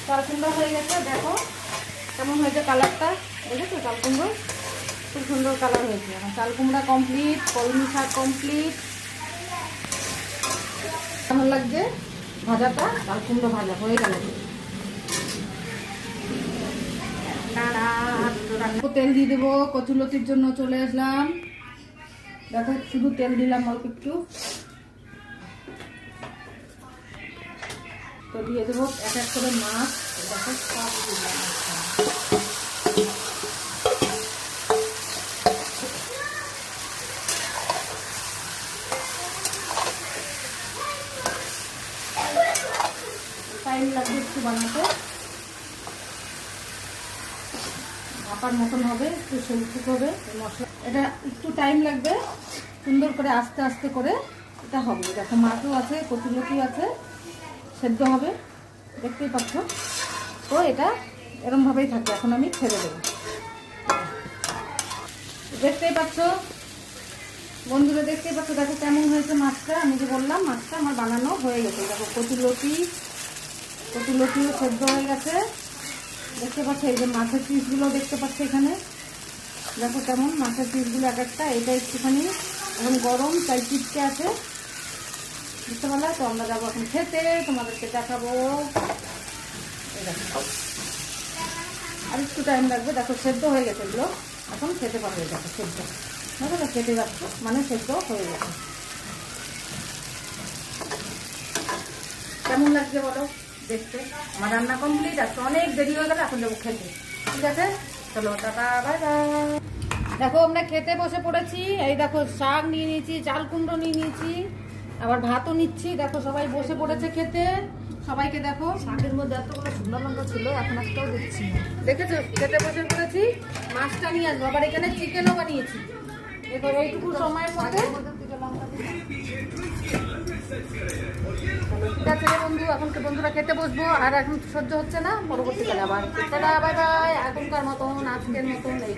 চাল কুমড়ো হয়ে গেছে, দেখো কেমন হয়েছে কালারটা, দেখেছো চাল কুমড়ো খুব সুন্দর কালার হয়েছে। এখন চাল কুমড়া কমপ্লিট, কলমি শাক কমপ্লিট। কেমন লাগছে ভাজাটা? চাল কুমড়ো ভাজা হয়ে গেল। তেল দিয়ে দেবো, কচুলতির জন্য চলে আসলাম। দেখো শুধু তেল দিলাম অল্প একটু, তো দিয়ে দেবো এক এক করে মাছ। দেখো সব দিলাম, টাইম লাগবে একটু বানাতে, ভাপার মতন হবে, একটু সেলফুক হবে মশলা, এটা একটু টাইম লাগবে। সুন্দর করে আস্তে আস্তে করে এটা হবে। দেখো মাছও আছে, কচুলতিও আছে, সেদ্ধ হবে, দেখতেই পাচ্ছ। তো এটা এরমভাবেই থাকে। এখন আমি ছেড়ে দেবো, দেখতেই পাচ্ছ বন্ধুরা, দেখতেই পাচ্ছ। দেখো কেমন হয়েছে মাছটা। আমি যে বললাম মাছটা আমার বানানো হয়ে গেছে। দেখো কচুলতিও সেদ্ধ হয়ে গেছে, দেখতে পাচ্ছ। এই যে মাছের পিসগুলো দেখতে পাচ্ছ এখানে, দেখো কেমন মাছের পিসগুলো এক একটা। এটা একটুখানি এখন গরম, তাই চিপকে আছে, বুঝতে পারলে? তো আমরা যাবো এখন খেতে, তোমাদেরকে দেখাবো। আর একটু টাইম লাগবে। দেখো সেদ্ধ হয়ে গেছে এগুলো, এখন খেতে পারবে। দেখো সেদ্ধ, দেখো খেতে যাচ্ছ মানে সেদ্ধ হয়ে গেছে। কেমন লাগছে বলো দেখতে? আমার রান্না কমপ্লিট, আজকে অনেক দেরি হয়ে গেল, এখন যাবো খেতে। ঠিক আছে, চলো টাটা, বাই বাই। দেখো আমরা খেতে বসে পড়েছি। এই দেখো শাক নিয়ে নিয়েছি, চাল কুমড়ো নিয়ে নিয়েছি, আবার ভাতও নিচ্ছি। দেখো সবাই বসে পড়েছে খেতে। সবাইকে দেখো, শাকের মধ্যে এতগুলো শুকনো লঙ্কা ছিল, এখন একটাও দেখছি না। দেখেছো খেতে বসে পড়েছি। মাছটা নিয়ে আসবো, আবার এখানে চিকেনও বানিয়েছি। এবার এইটুকু সময়ের মধ্যে ঠিক আছে রে বন্ধু, এখন তো বন্ধুরা খেতে বসবো। আর এখন সহ্য হচ্ছে না, পরবর্তীকালে আবার। বাই বাই, এখনকার মতন, আজকের মতন এই।